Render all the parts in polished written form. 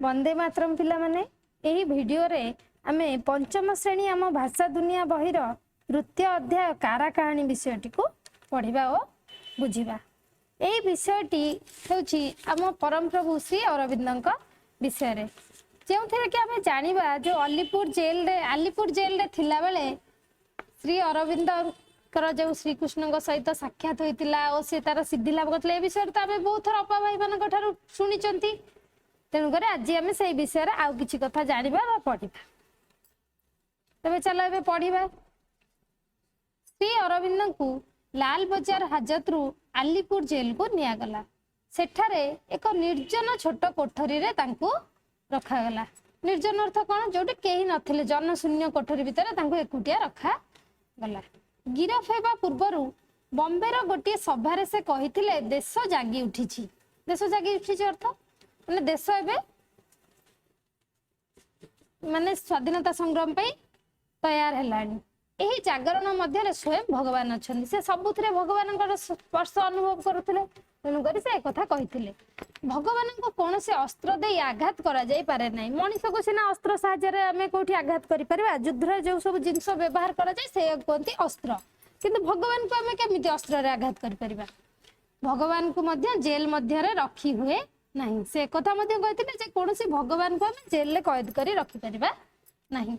वंदे मातरम पिला माने एही वीडियो रे आमे पंचम श्रेणी आम भाषा दुनिया बहिर तृतीय अध्याय कारा कहानी विषयटी को पढ़िबा और बुझिबा। एही विषयटी हेउची आम परम प्रभु श्री अरविंदଙ୍କ विषय रे जेउथिरे कि आमे जानिबा जो अलीपुर जेल रे थिला बेले श्री अरविंद जो श्रीकृष्ण सहित साक्षात होइतिला और से तार सिद्धि लाभ करथिले। ए विषय तो आमे बहुत थर अपा भाई मानक ठारू सुनिचंती। तेणुकर आज आम से विषय आउ कि कथा जाना पढ़ा। तबे चलो ए पढ़ा। श्री अरविंद को लाल बजार हाजत रु आलीपुर जेल को निगला। सेठारे एक निर्जन छोट कोठरी रे तांको रखागला। निर्जन अर्थ कौन जो कहीं नथिले जनशून्य कोठरी भितर तांको एकुटिया रखा गला। गिरफ हेबा पूर्वरु बॉम्बे गोटे सभा से कहिथिले देश जागी उठिछि। देश जागी उठिछि अर्थ माने देश एबे माने स्वाधीनता संग्राम पे तैयार हेलानी। एही जागरण मध्य स्वयं भगवान अछंती। से सबुथिरे भगवान स्पर्श अनुभव करुथिले। तेणु करी से कथा कहिथिले भगवान को कौन से अस्त्र दे आघात करा जाई पारे नाही। मनुष्य को सिना अस्त्र साहाय्य रे आमे कोठी आघात करि परिबा। युद्ध रे जो सब जिंस व्यवहार करा जाय से कोंती अस्त्र। किंतु भगवान को आमे केमिति अस्त्र रे आघात करि परिबा। भगवान को मध्य जेल मध्य रे रखी हुए नहीं। से कथा मध्य कहिथिले जे कोनोसी भगवान को आमे जेल रे कैद करी रखि परिबा नहीं।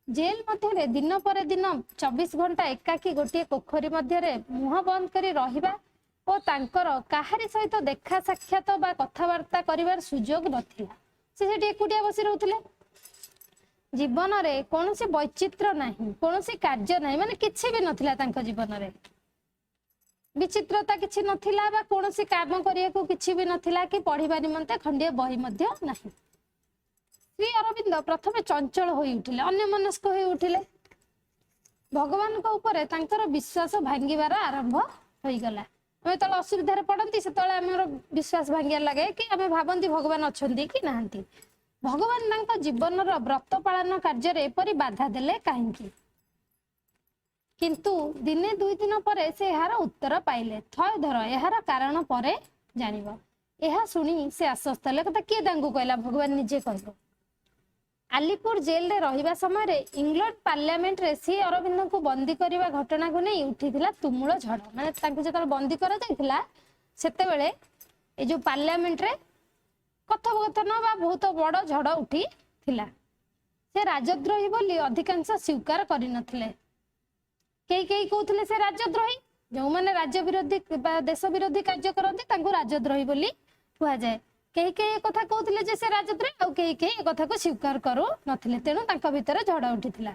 जेल मध्य रे दिन पर दिन 24 घंटा एकाकी गोटे कोठरी मध्य रे मुह बंद करी रहिबा और तांकर काहारी सहित देखा साक्षात बा कथबार्ता करिवार सुजोग नथिला। से सेठी एकुटिया बसी रहउथिले। जीवन रे कोनोसी वैचित्र नाही, कोनोसी कार्य नाही, माने किछि भी नथिला तांका जीवन रे। विचित्रता किछि नथिला बा कोनोसी काम करिया को किछि भी नथिला कि पढ़िबा निमंते खंडिय बही मध्य नाही। श्री अरविंद प्रथमे चंचल होई उठिले, अन्य मनस्क होई उठिले। भगवान को ऊपर तांकर विश्वास भांगिबार आरंभ होई गला। आमे तले असुविधा रे पड़ंती से तले हमर विश्वास भांगिया लगे कि आमे भाबंती भगवान अछंती कि नाहंती। भगवान तांका जीवन रो व्रत पालन कार्य रे एपरि बाधा देले काहेकि। किंतु दिने दुई दिन पर से यार उत्तर पाइले। थय धर यार कारण पर जानिबो। एहा सुनी से आश्वस्त ले कथा के तांको कहला भगवान निजे कहलो। आलीपुर जेल रे रहिबा समय रे इंग्लैंड पार्लियामेंट रे श्री अरविंद को बंदी करबा घटना को नै उठिथिला तुमुल झड़। माने तांको जतल बंदी करा जायथिला सेते बेले ए जो पार्लियामेंट रे कथोपकथन बा बहुत बड़ झड़ उठी थिला। से राजद्रोही बोली अधिकांश स्वीकार करि नथिले। कई कहते से राजद्रोही जो मैंने राज्य विरोधी देश विरोधी कार्य करते राजद्रोही बोली कह जाए। कई कथा कहते से राजद्रोही और कई कथा को स्वीकार करू नथिले। तेणु तांका भितर झड़ उठिथिला।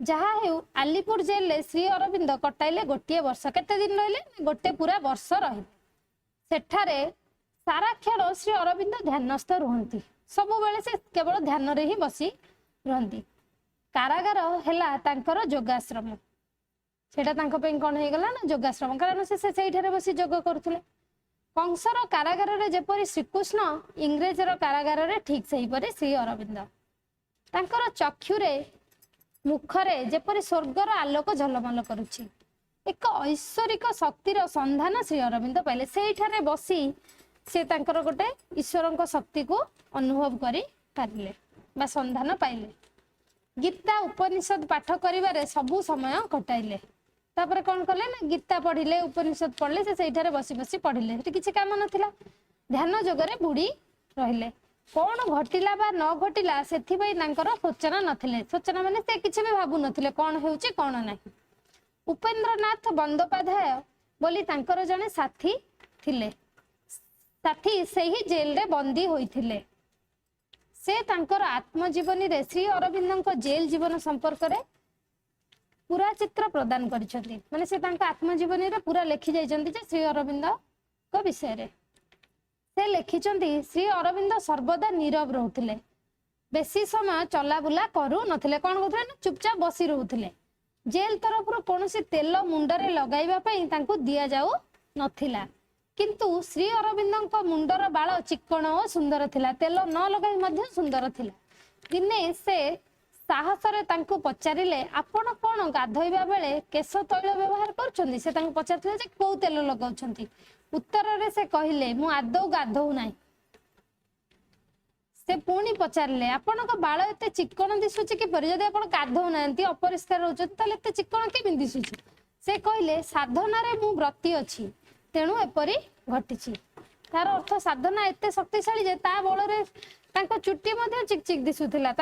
जहा हेउ आलीपुर जेल ले श्री अरविंद कटाइले गोटे वर्ष। केते दिन रहिले गोटे पूरा वर्ष रहिले। सेठारे सारा क्षण श्री अरविंद ध्यानस्थ रुहंती। सब बेले से केवल ध्यान रे ही बसी रहंती। कारागार हेला तांकर योगाश्रम। सेटा तांको पे कोन हे गला ना योगाश्रम। कारण से सेठारे बसी योग करथुले। कंसर कारागार रे जेपरि श्रीकृष्ण इंग्रेजर कारागार रे ठीक सही परे श्री अरविंद। तांकर चक्षुरे मुखरे जेपरि स्वर्गर आलोक झलमल करुछि। एक ऐश्वरिक शक्तिर संधान श्री अरविंद पाइले। सेठारे बसी से तांकर गोटे ईश्वरଙ୍କ शक्ति को अनुभव करि पारिले बा संधान पाइले। गीता उपनिषद पाठ करिवारे सबु समय कटाइले। तापर कौन कले ना गीता पढ़िले उपनिषद पढ़ले। से सेठारे बसी बसी पढ़िले। सेठी किछि काम नथिला। ध्यान जोगरे बुड़ी रहिले। कौन घटिला बा न घटिला सेथि पई तांकर सूचना नथिले। सूचना माने से किछि भी भाबु नथिले कौन हेउची कौन नाही। उपेंद्रनाथ बंदोपाध्याय बोली तांकर जने साथी थिले। साथी सेही जेल रे बंदी होइथिले। से तांकर आत्मजीवनी रे श्री अरविंदଙ୍କ जेल जीवन संपर्क रे पूरा चित्र प्रदान करिसथि। माने से तांका आत्मजीवनी रे पूरा लिखि जाइछन्ति जे श्री अरविंद को विषय रे। से लिखिछन्ति श्री अरविंद सर्वदा नीरव रहउथिले। बेसी समय चला बुला करू नथिले। कोन करथले ना चुपचाप बसी रहउथिले। जेल तरफ रो कोनोसी तेल मुंडरे लगाइबा पई तांको दिया जाऊ नथिला। किंतु श्री अरविंदଙ୍କ मुंडर बाल चिक्कण और सुंदर थिला। तेल न लगाई मध्य सुंदर थिला। दिने से साहस रे तांको पचारिले आपण कोन गाधोइबा बेले केश तैल व्यवहार करछन्ती। से तांको पचारथिले जे को तेल लगाउछन्ती। उत्तर रे से कहिले मु आदौ गाधौ नाही। से पुणी पचारे आपणक बाल एत चिकण दिशुची किपर जदि आप गाधौ ना अपरिष्कार रोचे एत चिकण केमी दिशुची से कहले साधना मु व्रती अच्छी तेणु एपरी घटी तार अर्थ साधना एत शक्तिशाली जे ता बल चुट्टी चिकचिक दिशुला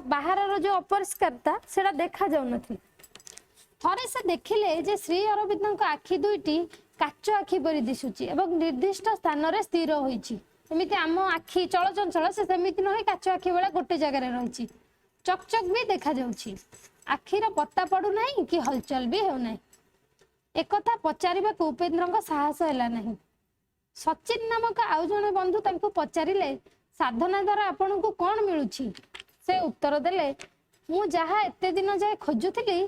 बाहर जो अपरिष्कारता से देखा जाऊन थरे से देखिले जे श्री अरविंद आखि दुईटी काच आखि परी दिशुची एवं निर्दिष्ट स्थान रे स्थिर होईची एमिति आम आखि चलचंचल से सेमिति नहे काच आखि बेला गोटे जगह रही चकचक भी देखा जाउची आखिर पत्ता पड़ू नहीं कि हलचल भी हो नहीं एक कथा पचारिबा को उपेंद्र साहस हैला नहीं सचिन नामक आउ जने बंधु तांको पचारिले साधना द्वारा आपन को कौन मिलुची से उत्तर देले मु जहा एते दिन जाय खोजुथिली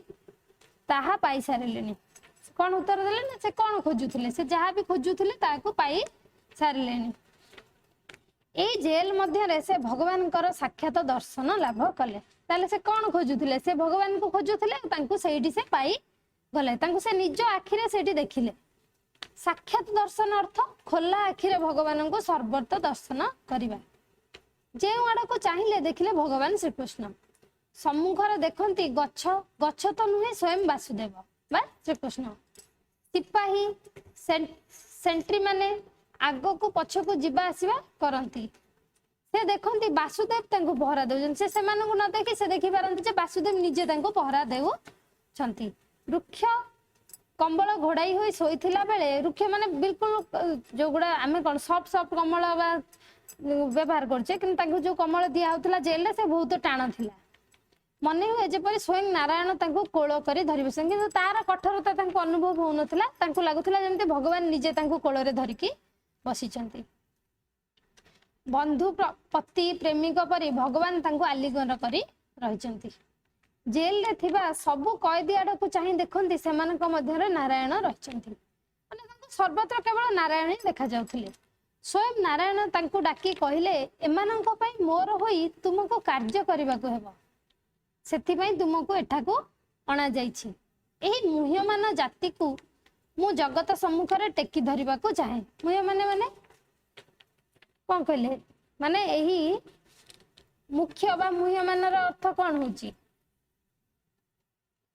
ताहा पाई सारिलेनी कौन उत्तर देले ना से कौन खोजुथिले से जहा भी खोजुथिले ताको पाई सारिलेनी ए जेल मध्य रे से भगवान कर साक्षात दर्शन लाभ कले ताले से कौन खोजुथिले से भगवान को खोजुथिले तांको सेठी से पाई गले तांको से निज आखिरे सेठी देखिले साक्षात दर्शन अर्थ खोला आखिरे भगवान को सर्वत्र दर्शन करिबा जे आड़ को चाहिए देखिले भगवान श्रीकृष्ण सम्मुखर देखती गछ गछ तो नुहे स्वयं वासुदेव बा श्रीकृष्ण सिपाही सेंट्री माने आग को पछ को जीवा आसवा करती से देखती वासुदेव तांको पहरा दउछन से सेमानकु न देखि से देखि पारंती जे वासुदेव निजे तांको पहरा देउछंती वृक्ष कंबल घोड़ाई होई सोईथिला बेले वृक्ष माने बिल्कुल जो गुडा आमे कोन सॉफ्ट सॉफ्ट कंबल बा व्यवहार करछे किंतु तांको जो कमल दिया होतला जेल रे से बहुत टाण थिला मने हुए जेपरि स्वयं नारायण तांको कोळ करी धरि बसन किंतु तार कठोरता तांको अनुभव होउनथिला तांको लागुथिला जेमते भगवान निजे तांको कोळ रे धरिकी बसिचंती बंधु पति प्रेमिक परि भगवान तांको आलिंगन करी रहिचंती जेल रे थिबा सबु कैदी आड़ को चाहि देखंती सेमानक मध्य रे नारायण रहिचंती माने तांको सर्वत्र केवल नारायण ही देखा जाउथिले स्वयं नारायण तांको डाकी कहिले एमानंक पई मोर होई तुमको कार्य करबाको हेबो सेति पई तुमको एठाको अणा जाईछि एही मुह्यमान जाति को मु जगत सम्मुख रे टेकी धरिबाको चाहे मुह्यमान माने कोन कहले माने एही मुख्य बा मुह्यमान रो अर्थ कोन होची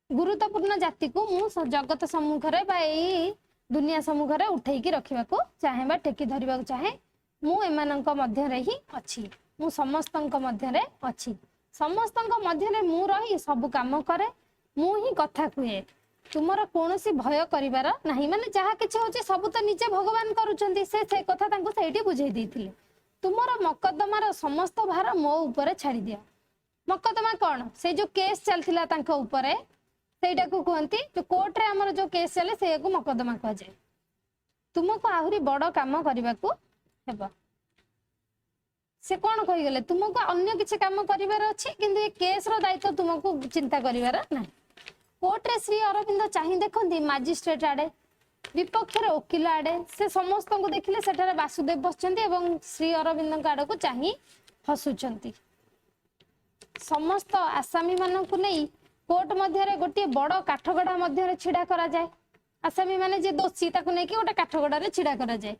गुरुत्वपूर्ण जाति को मु जगत सम्मुख रे बा एही दुनिया सम्मुख रे उठेकी रखिबाको चाहे बा टेकी धरिबाको चाहे मु एमानंक मध्य रे ही अछि मु समस्तंक मध्य रे अछि समस्तंक मध्य रे मु रही सब काम करे मु ही कथा कुए तुमर कोनोसी भय करिवार नाही माने जहा किछि होची सब तो निजे भगवान करूचंती से कथा तांको सेठी बुझेई देथिले तुमर मकद्दमार समस्त भार मो ऊपर छाड़ी दिया मकद्दमा कोन से जो केस चलथिला तांको ऊपर सेटा को कहंती जो कोर्ट रे हमर जो केस चले से को मकद्दमा कह जाय तुमको आहुरी बड़ काम करबा को हेबा से कौन कही गले तुमको अन्य किसी काम करिवार अछि किंतु ए केस रो दायित्व तुमको चिंता करिवार नै कोर्ट रे श्री अरविंद चाहि देखंती मजिस्ट्रेट आडे विपक्ष रे वकील आडे से समस्त को देखिले सेठारे वासुदेव बसचंती एवं श्री अरविंद आडे को चाहि हसुचंती समस्त आसामी मानन को नै कोर्ट मध्य रे गोटे बड़ काठगड़ा मध्य रे छिडा करा जाय आसामी माने जे दोषी ताको नै कि गोटे काठगड़ा रे छिडा करा जाय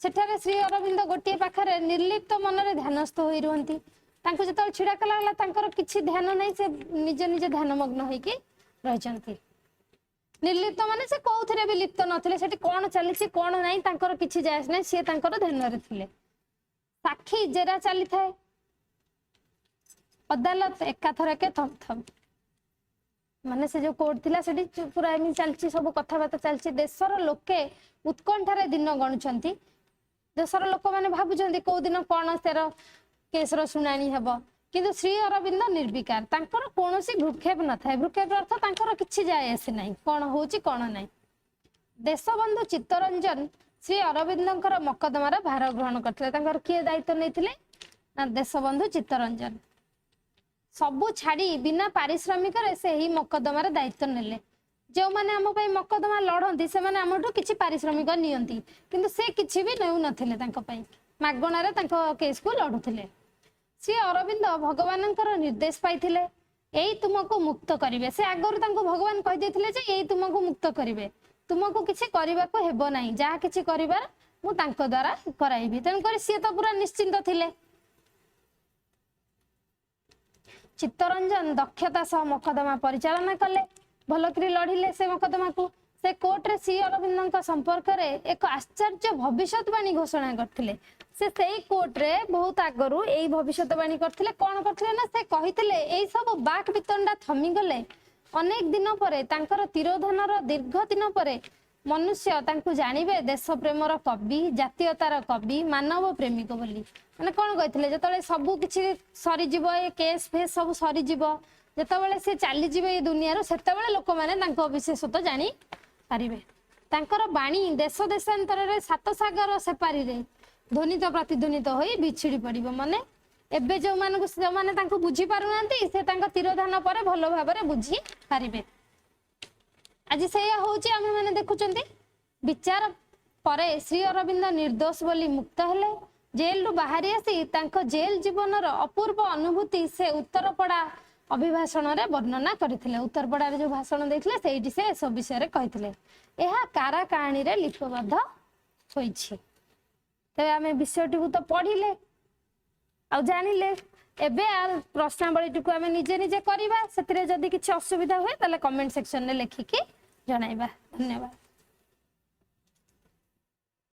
सेठारे श्री अरविंद गोटे पाखरे निर्लिप्त मन रे ध्यानस्थ होई रहंती तांको जतल छिडा कला हला तांकर किछि ध्यान नै से निज निज ध्यानमग्न होई कि रहचंती निर्लिप्त माने से कोउथरे भी लिप्त नथिले सेठी कोन चलीछि कोन नै तांकर किछि जायस नै से तांकर ध्यान रे थिले साक्षी जेरा चली थाए अदालत एकाथरे के थम थम माने से जो कोर्ट थिला सेठी पूरा एमि चलछि सब कथा बात चलछि देशर लोके उत्कंठारे दिन गणुचंती देशर लोक माने भाबुचंती को दिन कोन सेर केस रो सुनानी हेबो किंतु श्री अरविंद निर्विकार तांकर कोनोसी भ्रुक्षेप न थाए भ्रुक्षेप अर्थ तांकर किछि जाय आसे नै कोन होउची कोन नै देशबंधु चित्तरंजन श्री अरविंदंकर मकद्दमार भार ग्रहण करथिले तांकर किए दायित्व नैथिले ना देशबंधु चित्तरंजन सबु छाड़ी बिना पारिश्रमिक रे से ही मकद्दमार दायित्व नेले जो माने हम पई मकद्दमा लढंती से माने हमठु किछि पारिश्रमिक नियंती किंतु से किछि भी नेउ नथिले तांको पई मागणा रे तांको केस को लढुथिले श्री अरविंद भगवानंकर निर्देश पाइथिले एई तुमको मुक्त करिवे से आगरु तांको भगवान कहि देथिले जे एई तुमको मुक्त करिवे तुमको किछि करिबा को हेबो नाही जहा किछि करिबार मु तांको द्वारा कराइबी तन करी से तो पूरा निश्चिंत थिले चित्तरंजन दक्षता सह मोकदमा परिचालना कले भलकरी लड़िले से मोकदमा को से कोर्ट रे श्री अरविंद संपर्क रे एक आश्चर्य भविष्यवाणी घोषणा करथिले से सेई कोर्ट रे बहुत आगरु एई भविष्यवाणी करथिले कोन करथिले ना से कहिथिले एई सब बाक वितंडा थमी गले अनेक दिन परे तांकर तिरोधानर दीर्घ दिन परे मनुष्य तांकु जानिबे देश प्रेमर कवि जातीयतार कवि मानव प्रेमिक बोली माने कोन कहिथिले जतले सब किछि सरी जीव ए केस फेस सब सरी जीव जतबेले से चली जीवे ए दुनिया रो सेतबेले लोक माने तांको विशेषता जानि पारिबे तांकर बाणी देश देशांतर रे सात सागर सेपारी रे ध्वनित प्रतिध्वनित होई बिछिड़ी पड़िबो माने एबे जो मानकु जो माने तांको बुझी पारु नांती से तांका तिरोधान परे भलो भाबरे बुझी पारिबे आज सेया होची आमे माने देखुचंती विचार परे श्री अरविंद निर्दोष बोली मुक्त हेले जेल रु बाहरी आसी तांको जेल जीवनर अपूर्व अनुभूति से उत्तरपड़ा अभिभाषण रे वर्णना करथिले उत्तरपड़ा रे जो भाषण देथिले सेइटी से सब विषय रे कहिथिले एहा कारा कहानी रे लिपिबद्ध होईछि तबे आमे विषयटी को तो पढिले आ जानिले एबे आ प्रश्नावली को आमे निजे निजे करिबा सेतिरे जदी किछि असुविधा होय ताले कमेंट सेक्शन रे लिखिकी जणाइबा धन्यवाद।